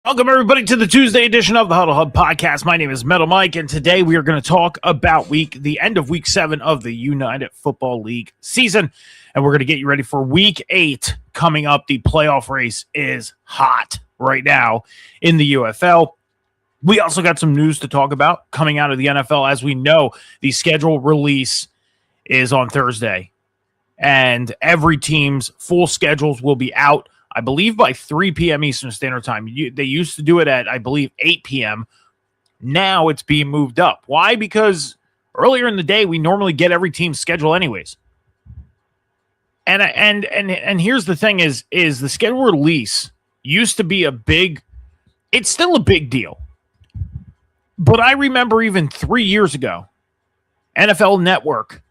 Welcome, everybody, to the Tuesday edition of the Huddle Hub podcast. My name is Metal Mike, and today we are going to talk about the end of Week 7 of the United Football League season, and we're going to get you ready for Week 8 coming up. The playoff race is hot right now in the UFL. We also got some news to talk about coming out of the NFL. As we know, the schedule release is on Thursday, and every team's full schedules will be out, I believe, by 3 p.m. Eastern Standard Time. They used to do it at, I believe, 8 p.m. Now it's being moved up. Why? Because earlier in the day, we normally get every team's schedule anyways. And here's the thing is the schedule release used to be it's still a big deal. But I remember even 3 years ago, NFL Network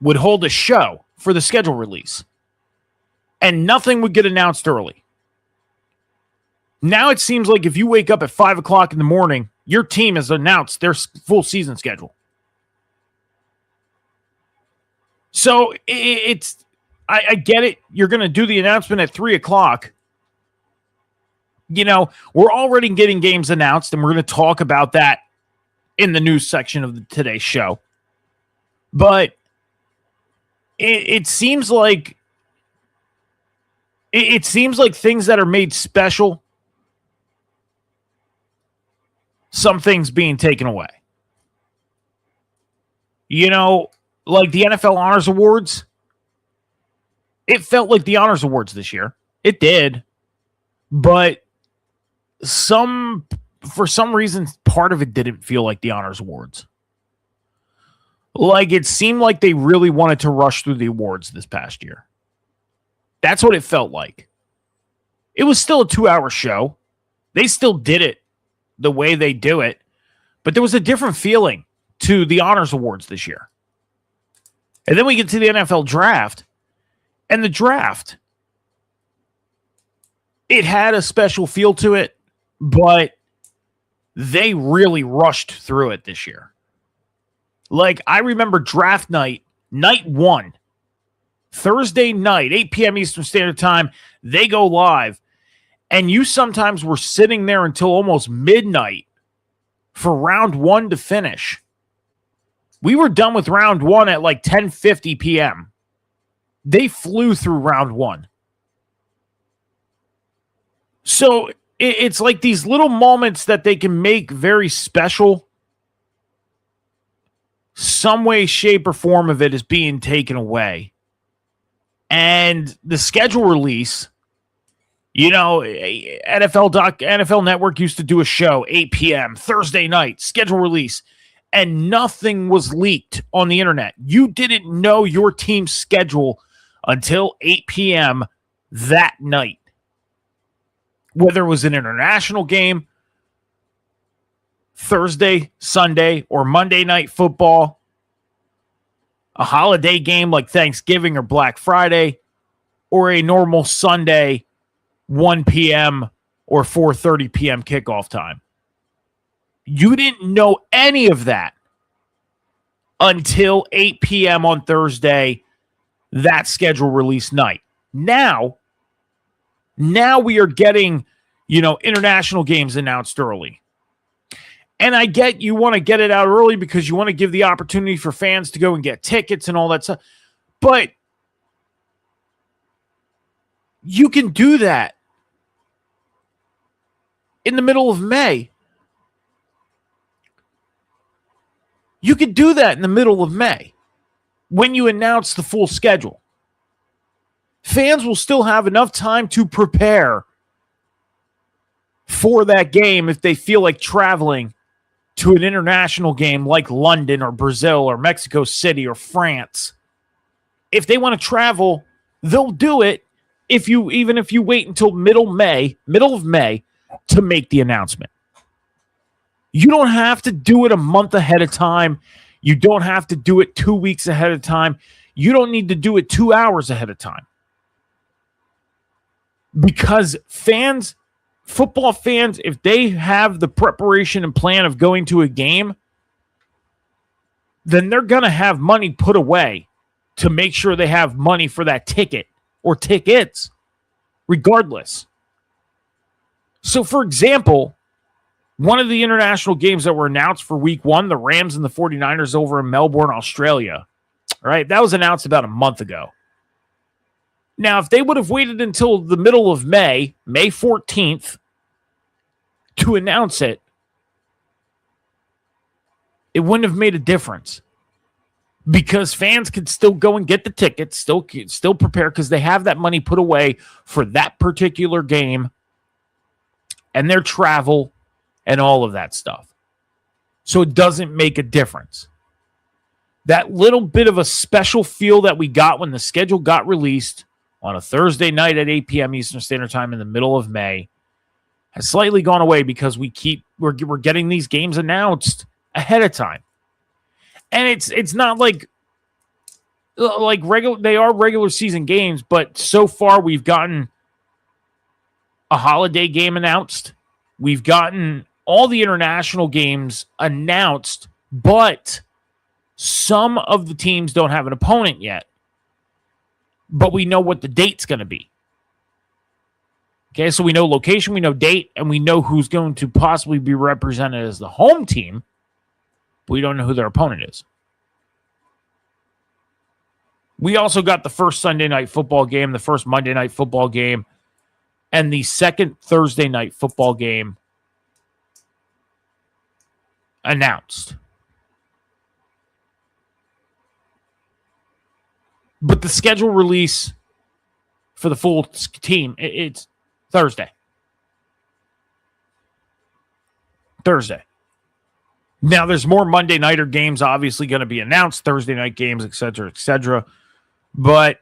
would hold a show for the schedule release, and nothing would get announced early. Now it seems like if you wake up at 5 o'clock in the morning, your team has announced their full season schedule. So I get it. You're going to do the announcement at 3 o'clock. You know, we're already getting games announced, and we're going to talk about that in the news section of today's show. But it seems like things that are made special, some things being taken away. You know, like the NFL Honors Awards, it felt like the Honors Awards this year. It did. But for some reason, part of it didn't feel like the Honors Awards. Like, it seemed like they really wanted to rush through the awards this past year. That's what it felt like. It was still a 2-hour show. They still did it the way they do it. But there was a different feeling to the Honors Awards this year. And then we get to the NFL Draft. And the draft, it had a special feel to it, but they really rushed through it this year. Like, I remember draft night 1, Thursday night, 8 p.m. Eastern Standard Time, they go live, and you sometimes were sitting there until almost midnight for round 1 to finish. We were done with round 1 at like 10:50 p.m. They flew through round 1. So it's like these little moments that they can make very special. Some way, shape, or form of it is being taken away. And the schedule release, you know, NFL Network used to do a show, 8 p.m., Thursday night, schedule release, and nothing was leaked on the internet. You didn't know your team's schedule until 8 p.m. that night. Whether it was an international game, Thursday, Sunday, or Monday Night Football, a holiday game like Thanksgiving or Black Friday, or a normal Sunday 1 p.m. or 4:30 p.m. kickoff time. You didn't know any of that until 8 p.m. on Thursday, that schedule release night. Now we are getting, international games announced early. And I get you want to get it out early because you want to give the opportunity for fans to go and get tickets and all that stuff. But you can do that in the middle of May. You could do that in the middle of May when you announce the full schedule. Fans will still have enough time to prepare for that game if they feel like traveling to an international game like London or Brazil or Mexico City or France. If they want to travel, they'll do it even if you wait until middle of May to make the announcement. You don't have to do it a month ahead of time. You don't have to do it 2 weeks ahead of time. You don't need to do it 2 hours ahead of time. Because football fans, if they have the preparation and plan of going to a game, then they're going to have money put away to make sure they have money for that ticket or tickets, regardless. So, for example, one of the international games that were announced for week 1, the Rams and the 49ers over in Melbourne, Australia, right? That was announced about a month ago. Now, if they would have waited until the middle of May 14th, to announce it, it wouldn't have made a difference because fans could still go and get the tickets, still prepare because they have that money put away for that particular game and their travel and all of that stuff. So it doesn't make a difference. That little bit of a special feel that we got when the schedule got released on a Thursday night at 8 p.m. Eastern Standard Time in the middle of May has slightly gone away because we're getting these games announced ahead of time. And it's not like regular, they are regular season games, but so far we've gotten a holiday game announced. We've gotten all the international games announced, but some of the teams don't have an opponent yet. But we know what the date's going to be. Okay, so we know location, we know date, and we know who's going to possibly be represented as the home team. But we don't know who their opponent is. We also got the first Sunday night football game, the first Monday night football game, and the second Thursday night football game announced. But the schedule release for the full team, it's Thursday. Now, there's more Monday nighter games obviously going to be announced, Thursday night games, et cetera, et cetera. But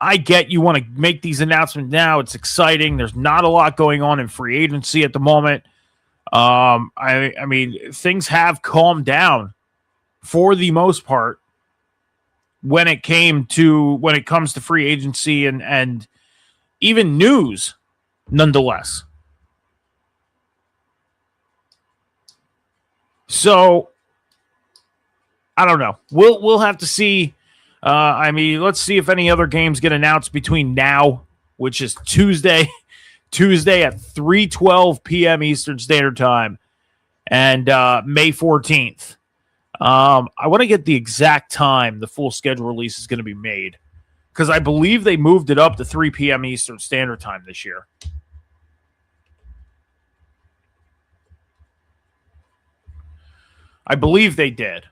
I get you want to make these announcements now. It's exciting. There's not a lot going on in free agency at the moment. I mean, things have calmed down for the most part when it comes to free agency and even news, nonetheless. So I don't know. We'll have to see. Let's see if any other games get announced between now, which is Tuesday at 3:12 p.m. Eastern Standard Time, and May 14th. I want to get the exact time the full schedule release is going to be made because I believe they moved it up to 3 p.m. Eastern Standard Time this year. I believe they did.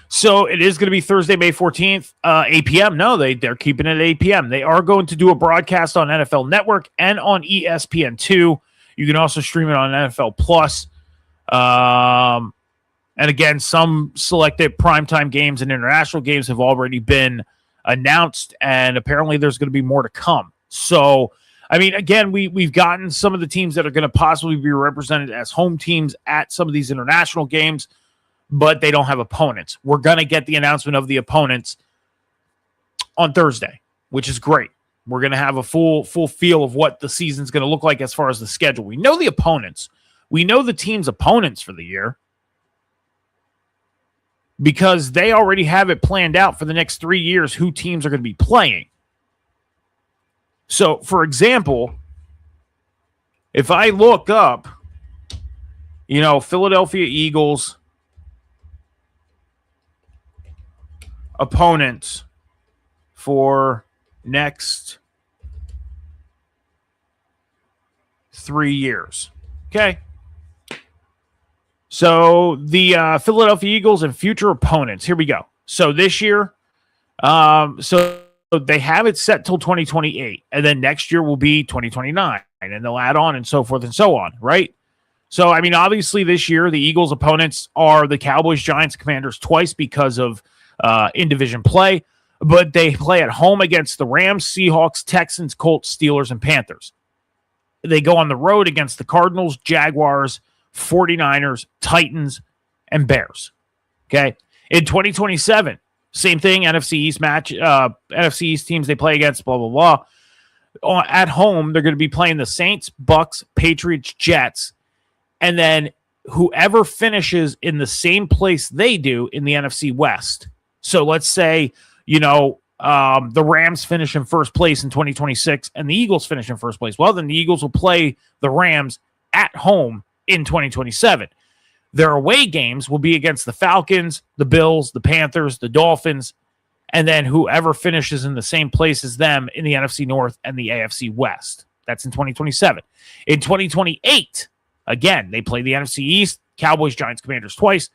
So it is going to be Thursday, May 14th, 8 p.m. No, they're keeping it at 8 p.m. They are going to do a broadcast on NFL Network and on ESPN2. You can also stream it on NFL Plus. And again, some selected primetime games and international games have already been announced, and apparently there's going to be more to come. So, I mean, again, we've gotten some of the teams that are going to possibly be represented as home teams at some of these international games, but they don't have opponents. We're going to get the announcement of the opponents on Thursday, which is great. We're going to have a full feel of what the season's going to look like as far as the schedule. We know the opponents. We know the team's opponents for the year because they already have it planned out for the next 3 years who teams are going to be playing. So, for example, if I look up, Philadelphia Eagles opponents for next 3 years. Okay. So the Philadelphia Eagles and future opponents. Here we go. So this year, so they have it set till 2028, and then next year will be 2029, and they'll add on and so forth and so on, right? So, I mean, obviously this year, the Eagles' opponents are the Cowboys, Giants, Commanders twice because of in-division play, but they play at home against the Rams, Seahawks, Texans, Colts, Steelers, and Panthers. They go on the road against the Cardinals, Jaguars, 49ers, Titans, and Bears. Okay? In 2027, same thing, NFC East match, NFC East teams they play against, blah, blah, blah. At home, they're going to be playing the Saints, Bucks, Patriots, Jets, and then whoever finishes in the same place they do in the NFC West. So let's say, the Rams finish in first place in 2026 and the Eagles finish in first place, well, then the Eagles will play the Rams at home in 2027. Their away games will be against the Falcons, the Bills, the Panthers, the Dolphins, and then whoever finishes in the same place as them in the NFC North and the AFC West. That's in 2027. In 2028, again, they play the NFC East, Cowboys, Giants, Commanders twice.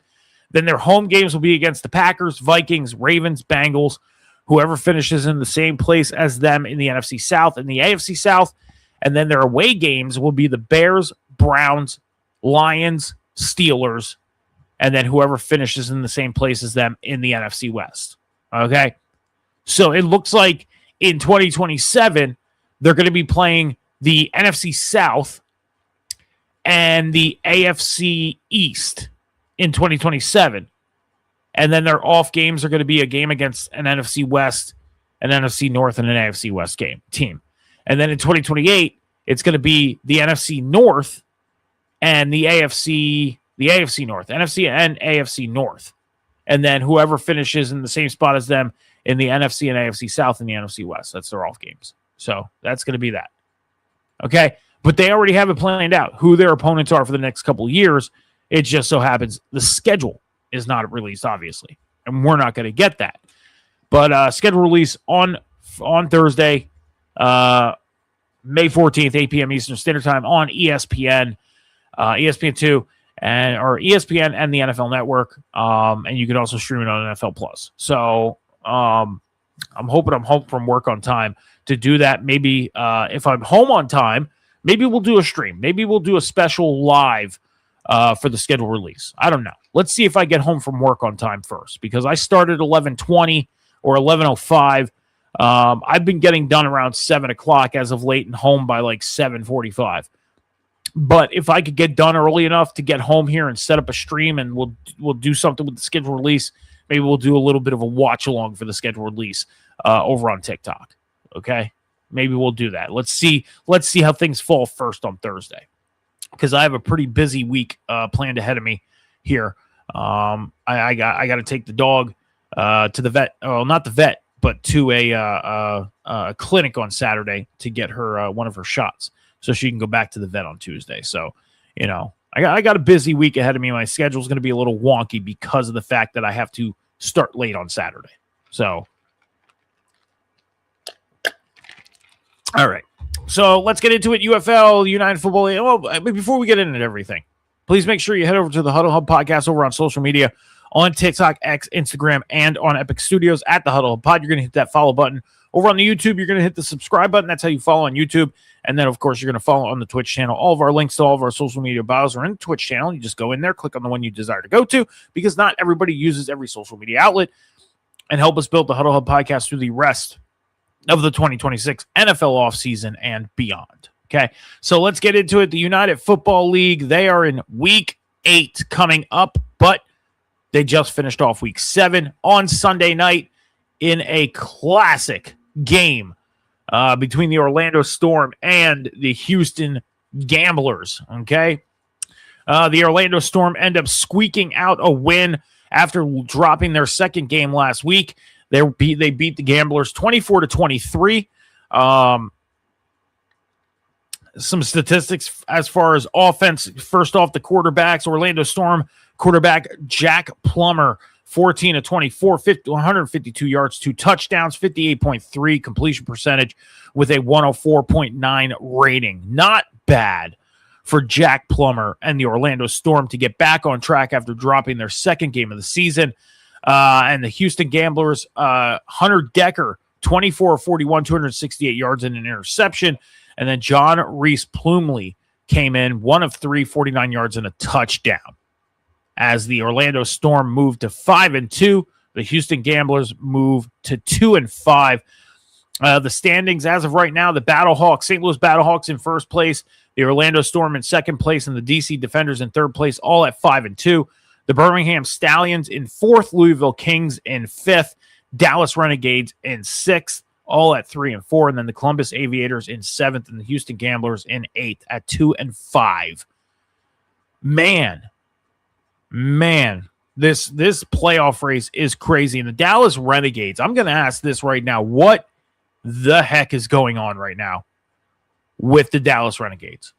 Then their home games will be against the Packers, Vikings, Ravens, Bengals, whoever finishes in the same place as them in the NFC South and the AFC South. And then their away games will be the Bears, Browns, Lions, Steelers, and then whoever finishes in the same place as them in the NFC West. Okay? So it looks like in 2027, they're going to be playing the NFC South and the AFC East in 2027. And then their off games are going to be a game against an NFC West, an NFC North, and an AFC West team. And then in 2028, it's going to be the NFC North and the NFC North, NFC and AFC North. And then whoever finishes in the same spot as them in the NFC and AFC South and the NFC West. That's their off games. So that's going to be that. Okay? But they already have it planned out, who their opponents are for the next couple of years. It just so happens the schedule is not released, obviously. And we're not going to get that. But schedule release on Thursday, May 14th, 8 p.m. Eastern Standard Time on ESPN, ESPN2, or ESPN and the NFL Network. And you can also stream it on NFL Plus. So I'm hoping I'm home from work on time to do that. Maybe if I'm home on time, maybe we'll do a stream. Maybe we'll do a special live for the schedule release. I don't know. Let's see if I get home from work on time first, because I started 11:20 or 11:05. I've been getting done around 7 o'clock as of late and home by like 7:45. But if I could get done early enough to get home here and set up a stream, and we'll do something with the schedule release, maybe we'll do a little bit of a watch along for the schedule release over on TikTok. Okay, maybe we'll do that. Let's see how things fall first on Thursday, because I have a pretty busy week planned ahead of me here. I got to take the dog to the vet. Well, not the vet, but to a clinic on Saturday to get her one of her shots, so she can go back to the vet on Tuesday. So, I got a busy week ahead of me. My schedule is going to be a little wonky because of the fact that I have to start late on Saturday. So, all right. So let's get into it. UFL, United Football League. Well, before we get into everything, please make sure you head over to the Huddle Hub Podcast over on social media, on TikTok, X, Instagram, and on Epic Studios at the Huddle Hub Pod. You're going to hit that follow button. Over on the YouTube, you're going to hit the subscribe button. That's how you follow on YouTube. And then, of course, you're going to follow on the Twitch channel. All of our links to all of our social media bios are in the Twitch channel. You just go in there, click on the one you desire to go to, because not everybody uses every social media outlet, and help us build the Huddle Hub Podcast through the rest of the 2026 NFL offseason and beyond. Okay, so let's get into it. The United Football League, they are in Week 8 coming up, but they just finished off Week 7 on Sunday night in a classic game between the Orlando Storm and the Houston Gamblers. Okay, the Orlando Storm end up squeaking out a win after dropping their second game last week. They beat the Gamblers 24-23. Some statistics as far as offense. First off, the quarterbacks. Orlando Storm quarterback Jack Plummer, 14-24, 152 yards, 2 touchdowns, 58.3 completion percentage with a 104.9 rating. Not bad for Jack Plummer and the Orlando Storm to get back on track after dropping their second game of the season. And the Houston Gamblers, Hunter Decker, 24-41, 268 yards and an interception. And then John Reese Plumlee came in 1 of 3, 49 yards and a touchdown. As the Orlando Storm moved to 5-2, the Houston Gamblers move to 2-5. The standings as of right now: the Battlehawks, St. Louis Battlehawks in first place, the Orlando Storm in second place, and the DC Defenders in third place, all at 5-2. The Birmingham Stallions in fourth, Louisville Kings in fifth, Dallas Renegades in sixth, all at 3-4, and then the Columbus Aviators in seventh, and the Houston Gamblers in eighth at 2-5. Man, This playoff race is crazy. And the Dallas Renegades, I'm going to ask this right now. What the heck is going on right now with the Dallas Renegades?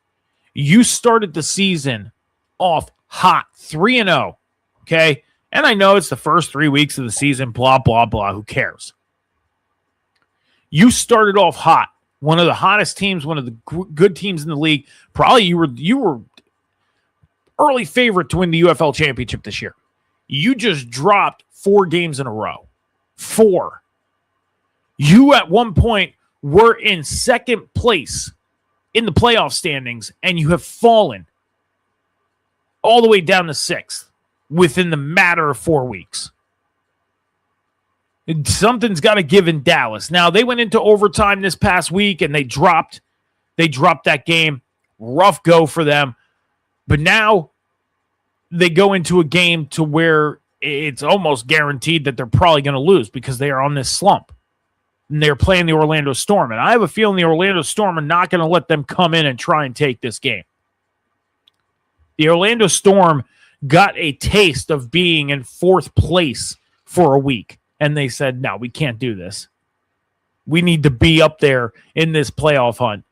You started the season off hot, 3-0, okay? And I know it's the first 3 weeks of the season, blah, blah, blah. Who cares? You started off hot. One of the hottest teams, one of the good teams in the league. Probably you were early favorite to win the UFL championship this year. You just dropped 4 games in a row. 4. You at one point were in second place in the playoff standings, and you have fallen all the way down to 6th within the matter of 4 weeks. Something's got to give in Dallas. Now, they went into overtime this past week, and they dropped that game. Rough go for them. But now they go into a game to where it's almost guaranteed that they're probably going to lose because they are on this slump. And they're playing the Orlando Storm. And I have a feeling the Orlando Storm are not going to let them come in and try and take this game. The Orlando Storm got a taste of being in 4th place for a week. And they said, no, we can't do this. We need to be up there in this playoff hunt.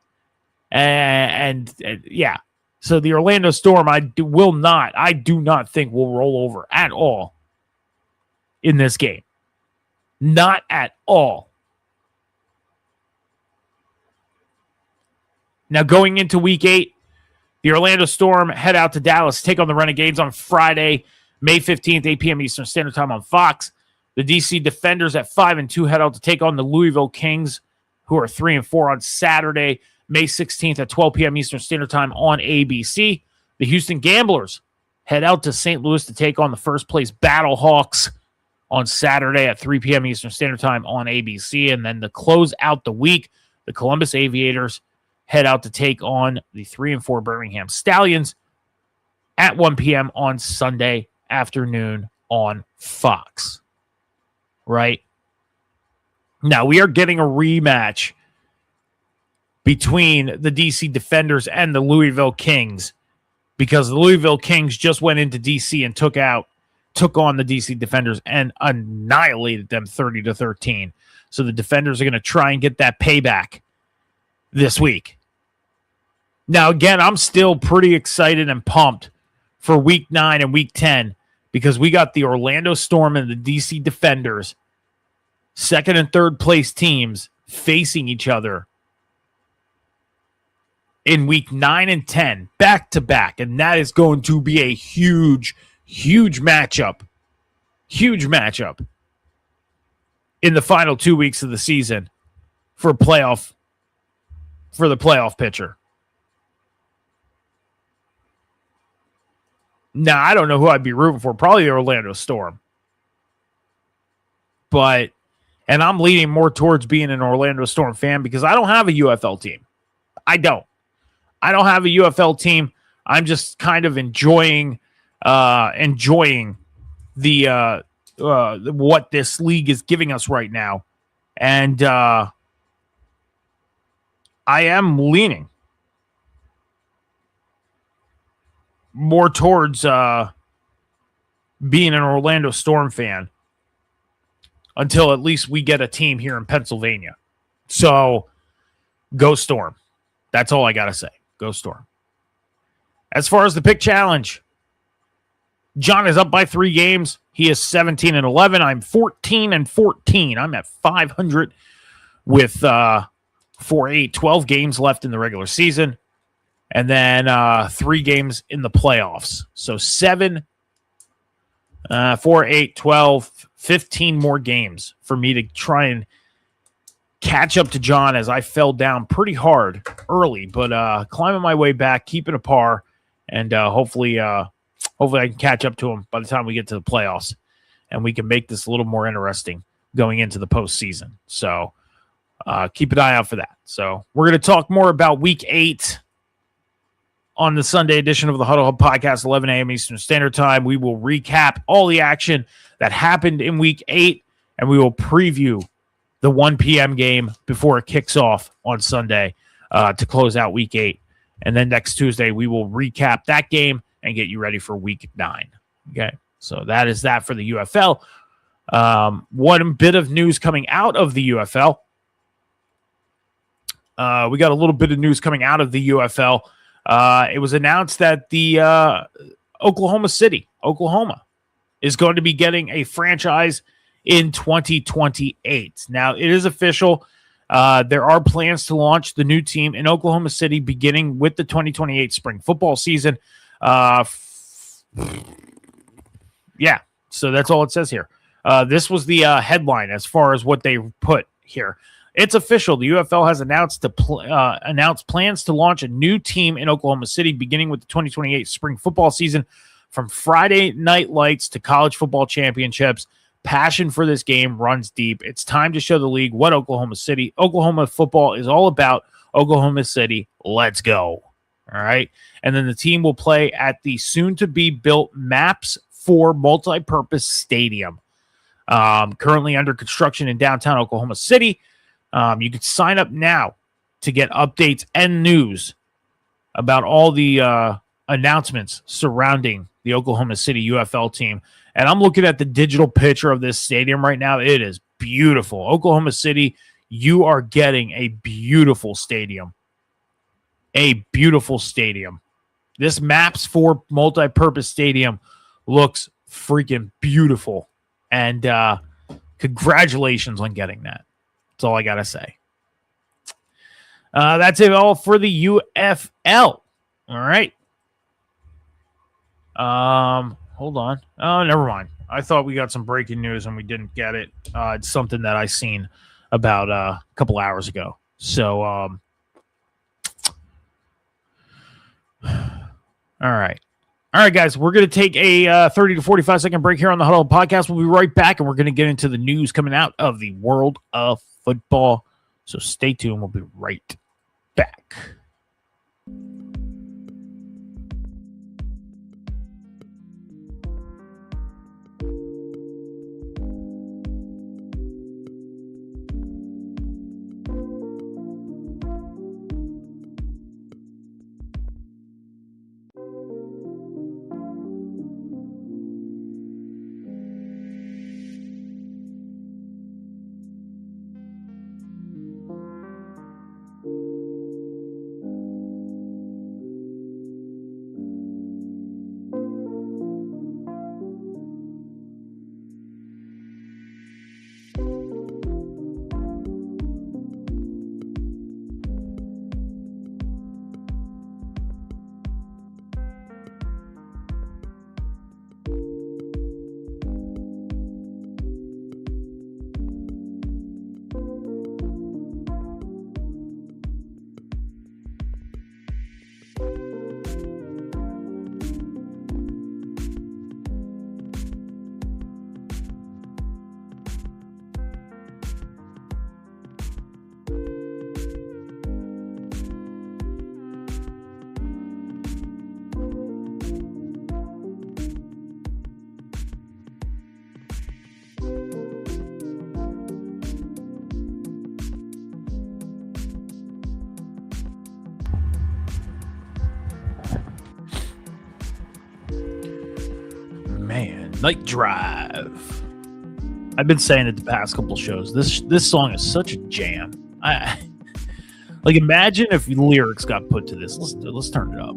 And yeah. So the Orlando Storm, I do not think will roll over at all in this game. Not at all. Now going into week 8, the Orlando Storm head out to Dallas, take on the Renegades on Friday, May 15th, 8 p.m. Eastern Standard Time on Fox. The DC Defenders at 5-2 head out to take on the Louisville Kings, who are 3-4 on Saturday, May 16th at 12 p.m. Eastern Standard Time on ABC. The Houston Gamblers head out to St. Louis to take on the first place Battlehawks on Saturday at 3 p.m. Eastern Standard Time on ABC. And then to close out the week, the Columbus Aviators head out to take on the 3-4 Birmingham Stallions at 1 p.m. on Sunday afternoon on Fox. Right? Now, we are getting a rematch between the DC Defenders and the Louisville Kings because the Louisville Kings just went into DC and took on the DC Defenders and annihilated them 30-13. So the Defenders are going to try and get that payback this week. Now, again, I'm still pretty excited and pumped for week 9 and week 10 because we got the Orlando Storm and the DC Defenders, 2nd and 3rd place teams, facing each other in week 9 and 10, back to back. And that is going to be a huge, huge matchup. Huge matchup in the final 2 weeks of the season for the playoff picture. Now, I don't know who I'd be rooting for. Probably the Orlando Storm. And I'm leaning more towards being an Orlando Storm fan because I don't have a UFL team. I don't have a UFL team. I'm just kind of enjoying the what this league is giving us right now. And I am leaning more towards being an Orlando Storm fan until at least we get a team here in Pennsylvania. So, go Storm. That's all I got to say. Go Storm. As far as the pick challenge, John is up by 3 games. He is 17-11. I'm 14-14. I'm at 500 with 12 games left in the regular season. And then 3 games in the playoffs. So 7, 4, 8, 12, 15 more games for me to try and catch up to John as I fell down pretty hard early, but climbing my way back, keeping a par, and hopefully I can catch up to him by the time we get to the playoffs, and we can make this a little more interesting going into the postseason. So keep an eye out for that. So we're going to talk more about Week 8 on the Sunday edition of the Huddle Hub Podcast, 11 a.m. Eastern Standard Time. We will recap all the action that happened in Week 8, and we will preview the 1 p.m. game before it kicks off on Sunday to close out Week 8. And then next Tuesday, we will recap that game and get you ready for Week 9. Okay? So that is that for the UFL. One bit of news coming out of the UFL. We got a little bit of news coming out of the UFL. It was announced that the Oklahoma City, Oklahoma, is going to be getting a franchise in 2028. Now, it is official. There are plans to launch the new team in Oklahoma City beginning with the 2028 spring football season. Yeah, so that's all it says here. This was the headline as far as what they put here. It's official. The UFL has announced plans to launch a new team in Oklahoma City beginning with the 2028 spring football season. From Friday night lights to college football championships, passion for this game runs deep. It's time to show the league what Oklahoma football is all about. Oklahoma City, let's go. All right. And then the team will play at the soon-to-be-built Maps 4 multi-purpose stadium, currently under construction in downtown Oklahoma City. You can sign up now to get updates and news about all the announcements surrounding the Oklahoma City UFL team. And I'm looking at the digital picture of this stadium right now. It is beautiful. Oklahoma City, you are getting a beautiful stadium. A beautiful stadium. This Maps 4 multi-purpose stadium looks freaking beautiful. And congratulations on getting that. That's all I got to say. That's it all for the UFL. All right. Hold on. Oh, never mind. I thought we got some breaking news and we didn't get it. It's something that I seen about a couple hours ago. So, all right. All right, guys, we're going to take a 30 to 45-second break here on the Huddle Podcast. We'll be right back, and we're going to get into the news coming out of the world of football. So stay tuned. We'll be right back. Night Drive. I've been saying it the past couple shows. This song is such a jam. Like, imagine if lyrics got put to this. Let's turn it up.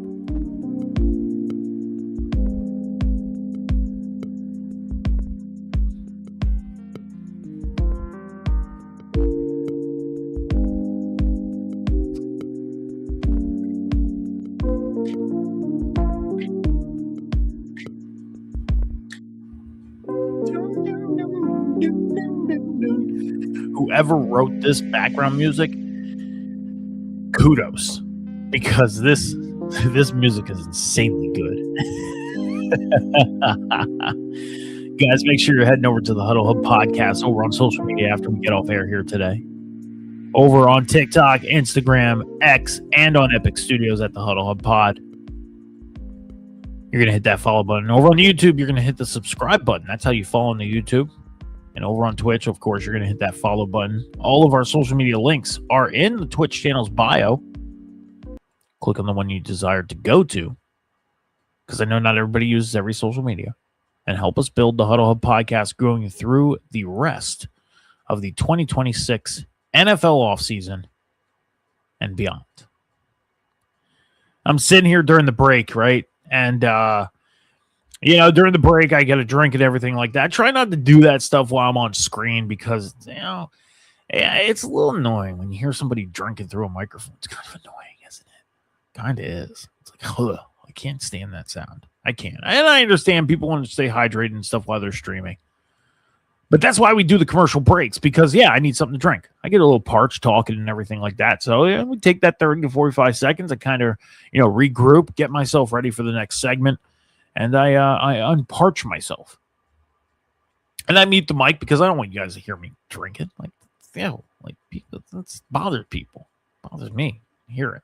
Whoever wrote this background music, kudos, because this music is insanely good. Guys, make sure you're heading over to the Huddle Hub Podcast over on social media after we get off air here today. Over on TikTok, Instagram, X, and on Epic Studios at the Huddle Hub Pod. You're going to hit that follow button. Over on YouTube, you're going to hit the subscribe button. That's how you follow on the YouTube. And over on Twitch, of course, you're going to hit that follow button. All of our social media links are in the Twitch channel's bio. Click on the one you desire to go to, because I know not everybody uses every social media. and help us build the Huddle Hub podcast going through the rest of the 2026 NFL offseason and beyond. I'm sitting here during the break, right? And, during the break, I get a drink and everything like that. I try not to do that stuff while I'm on screen because, it's a little annoying when you hear somebody drinking through a microphone. It's kind of annoying, isn't it? Kind of is. It's like, ugh, I can't stand that sound. I can't. And I understand people want to stay hydrated and stuff while they're streaming. But that's why we do the commercial breaks because, I need something to drink. I get a little parched talking and everything like that. So, we take that 30 to 45 seconds. I kind of, regroup, get myself ready for the next segment, and I unparch myself. And I mute the mic because I don't want you guys to hear me drinking. People, that bothers people. It bothers me. I hear it.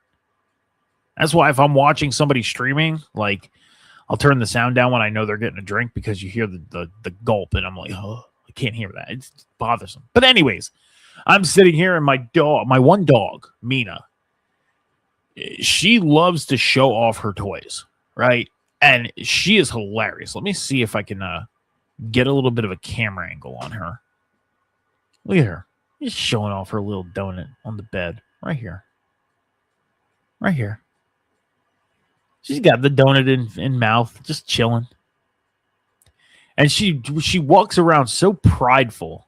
That's why if I'm watching somebody streaming, I'll turn the sound down when I know they're getting a drink because you hear the gulp, and I'm like, oh. I can't hear that. It's bothersome. But anyways, I'm sitting here and my one dog, Mina, she loves to show off her toys, right? And she is hilarious. Let me see if I can get a little bit of a camera angle on her. Look at her. Just showing off her little donut on the bed right here. Right here. She's got the donut in mouth, just chilling. And she walks around so prideful,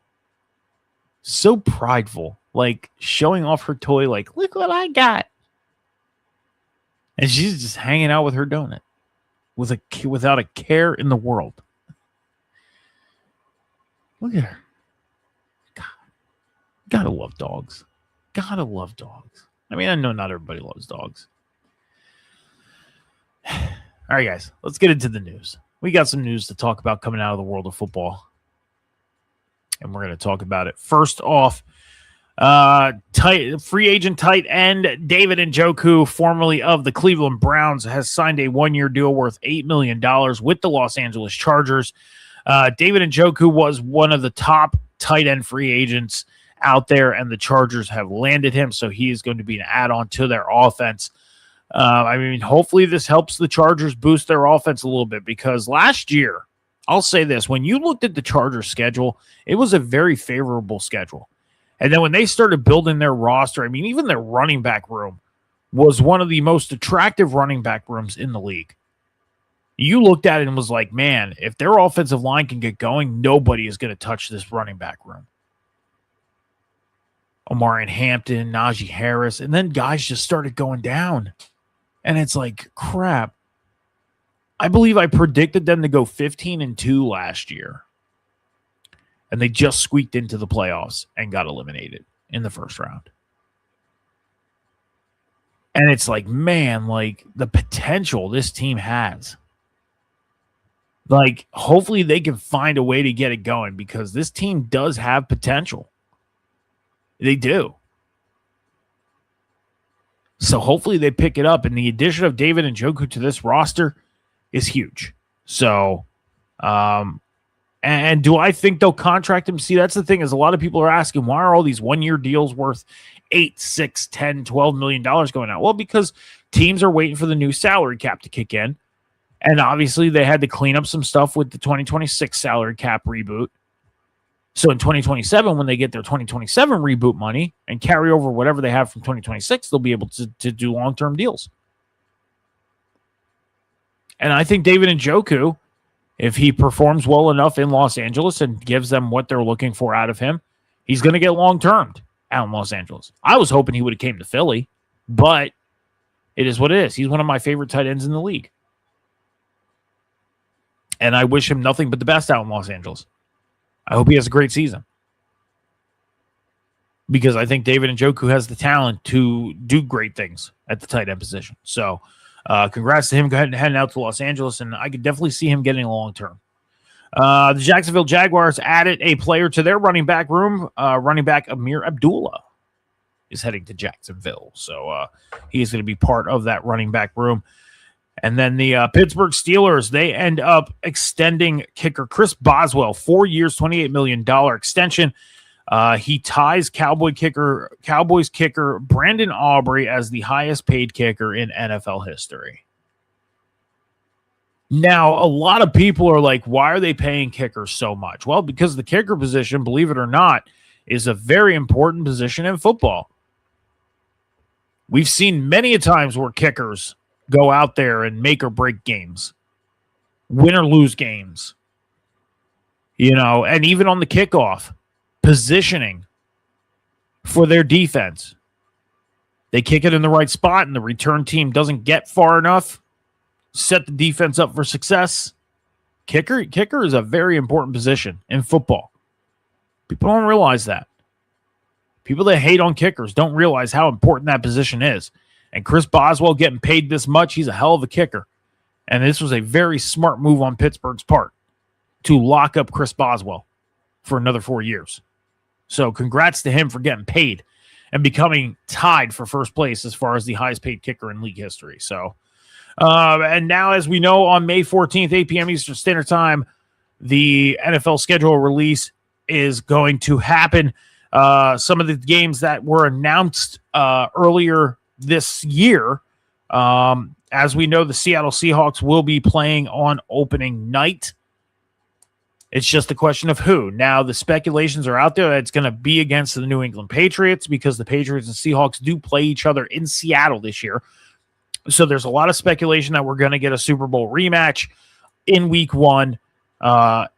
like showing off her toy, like, look what I got. And she's just hanging out with her donut without a care in the world. Look at her. God, gotta love dogs. Gotta love dogs. I mean, I know not everybody loves dogs. All right, guys, let's get into the news. We got some news to talk about coming out of the world of football. And we're going to talk about it. First off, free agent tight end David Njoku, formerly of the Cleveland Browns, has signed a one-year deal worth $8 million with the Los Angeles Chargers. David Njoku was one of the top tight end free agents out there, and the Chargers have landed him, so he is going to be an add-on to their offense. Hopefully this helps the Chargers boost their offense a little bit because last year, I'll say this, when you looked at the Chargers schedule, it was a very favorable schedule. And then when they started building their roster, even their running back room was one of the most attractive running back rooms in the league. You looked at it and was like, man, if their offensive line can get going, nobody is going to touch this running back room. Omarion Hampton, Najee Harris, and then guys just started going down. And it's like, crap. I believe I predicted them to go 15-2 last year. And they just squeaked into the playoffs and got eliminated in the first round. And it's like, man, the potential this team has. Hopefully they can find a way to get it going because this team does have potential. They do. So hopefully they pick it up. And the addition of David Njoku to this roster is huge. So, and do I think they'll contract him? See, that's the thing is a lot of people are asking, why are all these one-year deals worth $8, $6, $10, $12 million going out? Well, because teams are waiting for the new salary cap to kick in. And obviously they had to clean up some stuff with the 2026 salary cap reboot. So in 2027, when they get their 2027 reboot money and carry over whatever they have from 2026, they'll be able to do long-term deals. And I think David Njoku, if he performs well enough in Los Angeles and gives them what they're looking for out of him, he's going to get long-termed out in Los Angeles. I was hoping he would have came to Philly, but it is what it is. He's one of my favorite tight ends in the league. And I wish him nothing but the best out in Los Angeles. I hope he has a great season. Because I think David Njoku has the talent to do great things at the tight end position. So, congrats to him heading out to Los Angeles, and I could definitely see him getting a long term. The Jacksonville Jaguars added a player to their running back room. Running back Amir Abdullah is heading to Jacksonville. So, he is going to be part of that running back room. And then the Pittsburgh Steelers, they end up extending kicker Chris Boswell, 4 years, $28 million extension. He ties Cowboys kicker Brandon Aubrey as the highest paid kicker in NFL history. Now, a lot of people are like, why are they paying kickers so much? Well, because the kicker position, believe it or not, is a very important position in football. We've seen many a times where kickers go out there and make or break games, win or lose games, and even on the kickoff, positioning for their defense. They kick it in the right spot and the return team doesn't get far enough, set the defense up for success. Kicker is a very important position in football. People don't realize that. People that hate on kickers don't realize how important that position is. And Chris Boswell getting paid this much, he's a hell of a kicker. And this was a very smart move on Pittsburgh's part to lock up Chris Boswell for another 4 years. So congrats to him for getting paid and becoming tied for first place as far as the highest paid kicker in league history. So, and now, as we know, on May 14th, 8 p.m. Eastern Standard Time, the NFL schedule release is going to happen. Some of the games that were announced earlier this year, as we know, the Seattle Seahawks will be playing on opening night. It's just a question of who. Now, the speculations are out there that it's going to be against the New England Patriots because the Patriots and Seahawks do play each other in Seattle this year. So there's a lot of speculation that we're going to get a Super Bowl rematch in week 1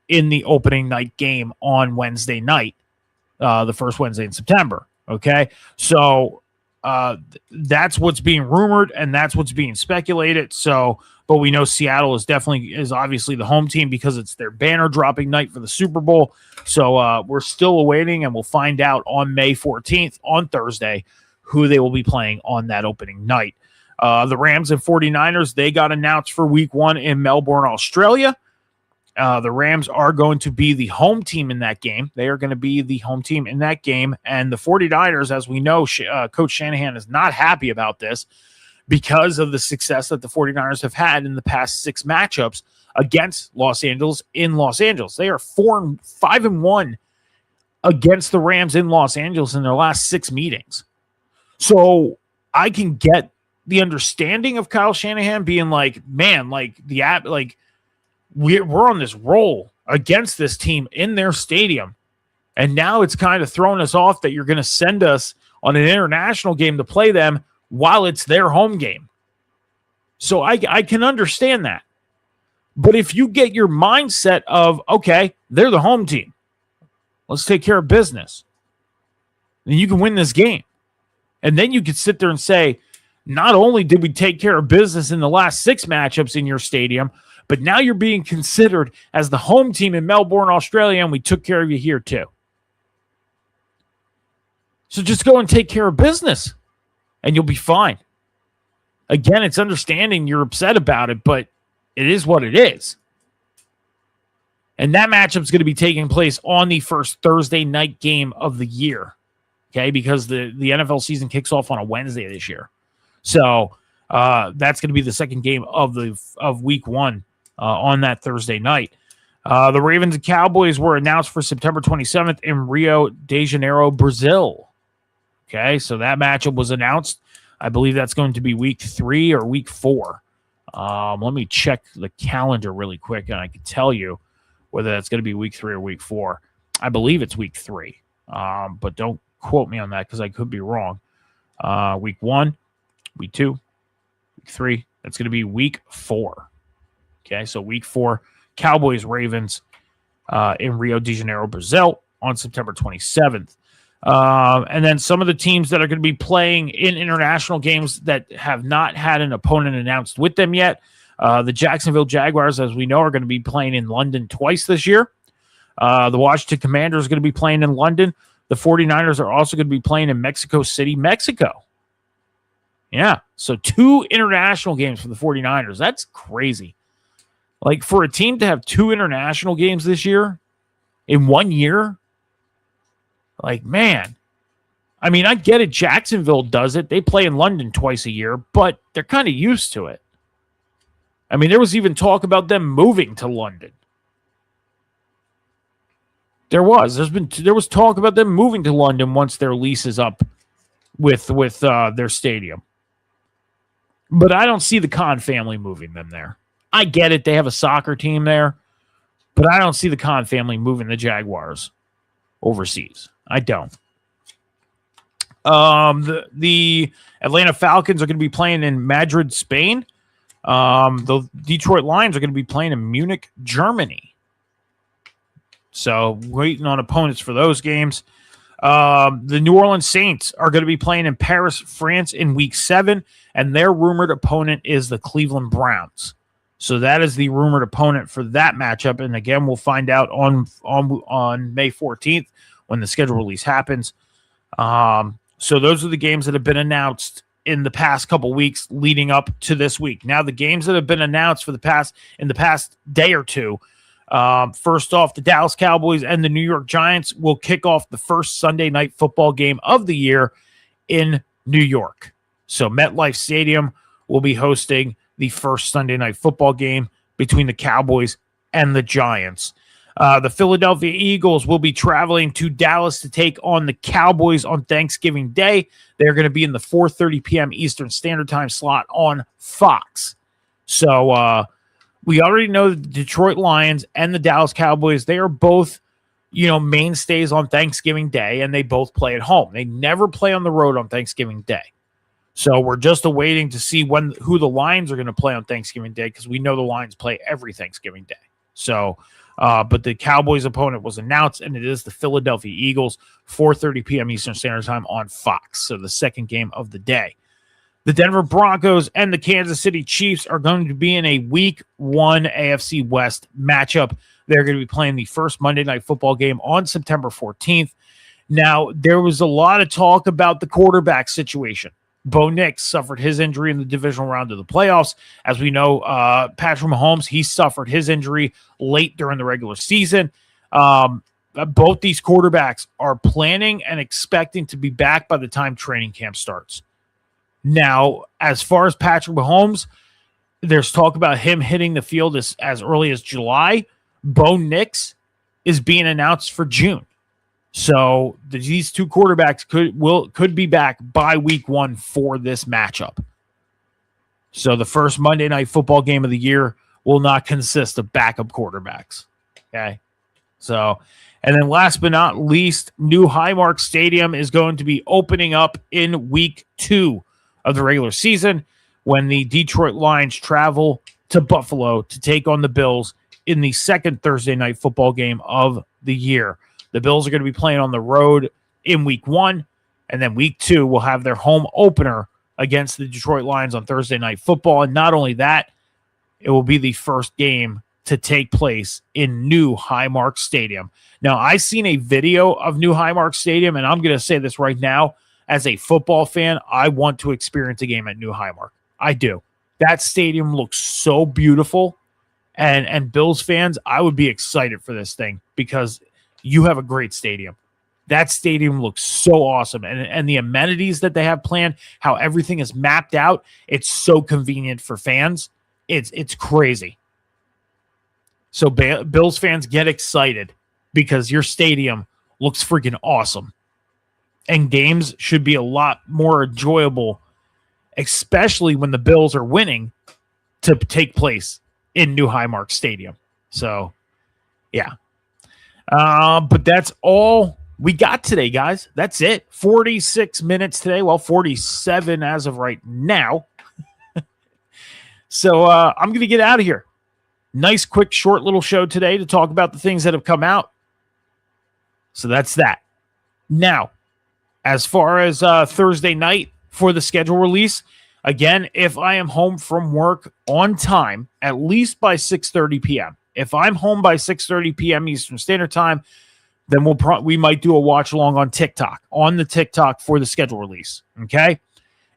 in the opening night game on Wednesday night, the first Wednesday in September. Okay, so that's what's being rumored and that's what's being speculated. So, but we know Seattle is obviously the home team because it's their banner dropping night for the Super Bowl. So we're still awaiting, and we'll find out on May 14th on Thursday who they will be playing on that opening night. The Rams and 49ers, they got announced for week 1 in Melbourne, Australia. The Rams are going to be the home team in that game. They are going to be the home team in that game. And the 49ers, as we know, Coach Shanahan is not happy about this because of the success that the 49ers have had in the past 6 matchups against Los Angeles in Los Angeles. They are 5-1 against the Rams in Los Angeles in their last 6 meetings. So I can get the understanding of Kyle Shanahan being like, man, we're on this roll against this team in their stadium. And now it's kind of thrown us off that you're going to send us on an international game to play them while it's their home game. So I can understand that. But if you get your mindset of, okay, they're the home team, let's take care of business, then you can win this game. And then you could sit there and say, not only did we take care of business in the last 6 matchups in your stadium, but now you're being considered as the home team in Melbourne, Australia, and we took care of you here too. So just go and take care of business, and you'll be fine. Again, it's understanding you're upset about it, but it is what it is. And that matchup is going to be taking place on the first Thursday night game of the year, okay, because the NFL season kicks off on a Wednesday this year. So that's going to be the second game of week 1 on that Thursday night. The Ravens and Cowboys were announced for September 27th in Rio de Janeiro, Brazil. Okay, so that matchup was announced. I believe that's going to be week 3 or week 4. Let me check the calendar really quick, and I can tell you whether that's going to be week 3 or week 4. I believe it's week 3, but don't quote me on that because I could be wrong. Week 1, week 2, week 3. That's going to be week 4. Okay, so week 4, Cowboys, Ravens in Rio de Janeiro, Brazil on September 27th. And then some of the teams that are going to be playing in international games that have not had an opponent announced with them yet. The Jacksonville Jaguars, as we know, are going to be playing in London twice this year. The Washington Commanders are going to be playing in London. The 49ers are also going to be playing in Mexico City, Mexico. Yeah, so 2 international games for the 49ers. That's crazy. Like, for a team to have 2 international games this year in 1 year, like, man. I mean, I get it. Jacksonville does it. They play in London twice a year, but they're kind of used to it. I mean, there was even talk about them moving to London. There was talk about them moving to London once their lease is up with their stadium. But I don't see the Khan family moving them there. I get it. They have a soccer team there, but I don't see the Khan family moving the Jaguars overseas. I don't. The Atlanta Falcons are going to be playing in Madrid, Spain. The Detroit Lions are going to be playing in Munich, Germany. So waiting on opponents for those games. The New Orleans Saints are going to be playing in Paris, France in week 7, and their rumored opponent is the Cleveland Browns. So that is the rumored opponent for that matchup. And again, we'll find out on May 14th when the schedule release happens. So those are the games that have been announced in the past couple weeks leading up to this week. Now, the games that have been announced in the past day or two. First off, the Dallas Cowboys and the New York Giants will kick off the first Sunday night football game of the year in New York. So MetLife Stadium will be hosting the first Sunday night football game between the Cowboys and the Giants. The Philadelphia Eagles will be traveling to Dallas to take on the Cowboys on Thanksgiving Day. They're going to be in the 4:30 p.m. Eastern Standard Time slot on Fox. So we already know the Detroit Lions and the Dallas Cowboys, they are both, mainstays on Thanksgiving Day, and they both play at home. They never play on the road on Thanksgiving Day. So we're just awaiting to see who the Lions are going to play on Thanksgiving Day, because we know the Lions play every Thanksgiving Day. So, but the Cowboys opponent was announced, and it is the Philadelphia Eagles, 4:30 p.m. Eastern Standard Time on Fox. So the second game of the day. The Denver Broncos and the Kansas City Chiefs are going to be in a Week 1 AFC West matchup. They're going to be playing the first Monday Night Football game on September 14th. Now, there was a lot of talk about the quarterback situation. Bo Nix suffered his injury in the divisional round of the playoffs. As we know, Patrick Mahomes, he suffered his injury late during the regular season. Both these quarterbacks are planning and expecting to be back by the time training camp starts. Now, as far as Patrick Mahomes, there's talk about him hitting the field as early as July. Bo Nix is being announced for June. So these two quarterbacks could be back by week 1 for this matchup. So the first Monday Night Football game of the year will not consist of backup quarterbacks. Okay. So, and then last but not least, new Highmark Stadium is going to be opening up in week 2 of the regular season when the Detroit Lions travel to Buffalo to take on the Bills in the second Thursday night football game of the year. The Bills are going to be playing on the road in week 1, and then week 2 will have their home opener against the Detroit Lions on Thursday night football. And not only that, it will be the first game to take place in new Highmark Stadium. Now, I've seen a video of new Highmark Stadium, and I'm going to say this right now. As a football fan, I want to experience a game at New Highmark. I do. That stadium looks so beautiful. And Bills fans, I would be excited for this thing because you have a great stadium. That stadium looks so awesome. And the amenities that they have planned, how everything is mapped out, it's so convenient for fans. It's crazy. So Bills fans, get excited because your stadium looks freaking awesome. And games should be a lot more enjoyable, especially when the Bills are winning, to take place in New Highmark Stadium. So, yeah. But that's all we got today, guys. That's it. 46 minutes today. Well, 47 as of right now. So I'm going to get out of here. Nice, quick, short little show today to talk about the things that have come out. So that's that. Now, as far as Thursday night for the schedule release, again, if I am home from work on time, at least by 6:30 p.m. If I'm home by 6:30 p.m. Eastern Standard Time, then we might do a watch along on the TikTok for the schedule release. Okay.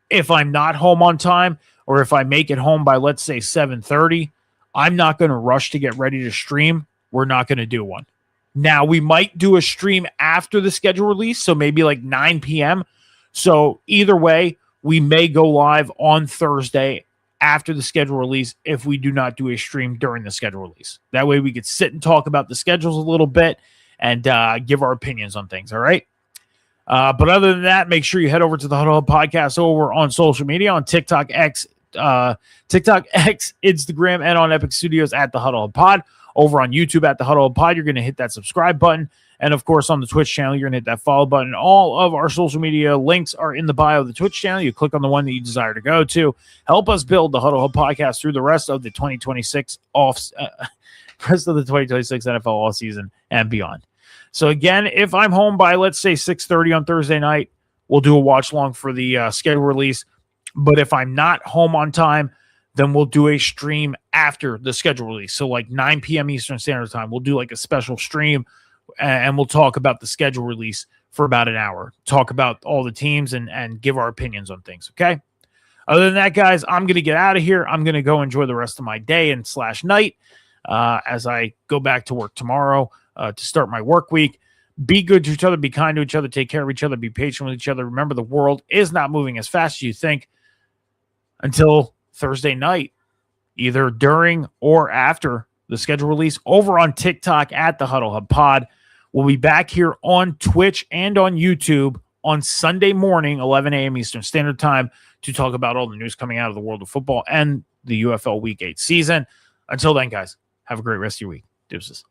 If I'm not home on time, or if I make it home by, let's say, 7:30, I'm not going to rush to get ready to stream. We're not going to do one. Now, we might do a stream after the schedule release, so maybe like 9 p.m. So either way, we may go live on Thursday after the schedule release if we do not do a stream during the schedule release. That way we could sit and talk about the schedules a little bit and give our opinions on things, all right? But other than that, make sure you head over to the Huddle Up Podcast over on social media, on TikTok, X, TikTok, X, Instagram, and on Epic Studios at the Huddle Hub Pod. Over on YouTube at the Huddle Hub Pod, you're going to hit that subscribe button. And of course, on the Twitch channel, you're going to hit that follow button. All of our social media links are in the bio of the Twitch channel. You click on the one that you desire to go to. Help us build the Huddle Hub Podcast through the rest of the 2026 NFL all season and beyond. So again, if I'm home by, let's say, 6:30 on Thursday night, we'll do a watch long for the schedule release. But if I'm not home on time, then we'll do a stream after the schedule release. So like 9 p.m. Eastern Standard Time, we'll do like a special stream and we'll talk about the schedule release for about an hour. Talk about all the teams and give our opinions on things, okay? Other than that, guys, I'm going to get out of here. I'm going to go enjoy the rest of my day and / night as I go back to work tomorrow to start my work week. Be good to each other. Be kind to each other. Take care of each other. Be patient with each other. Remember, the world is not moving as fast as you think. Until Thursday night, either during or after the schedule release, over on TikTok at the Huddle Hub Pod. We'll be back here on Twitch and on YouTube on Sunday morning, 11 a.m. Eastern Standard Time, to talk about all the news coming out of the world of football and the UFL Week 8 season. Until then, guys, have a great rest of your week. Deuces.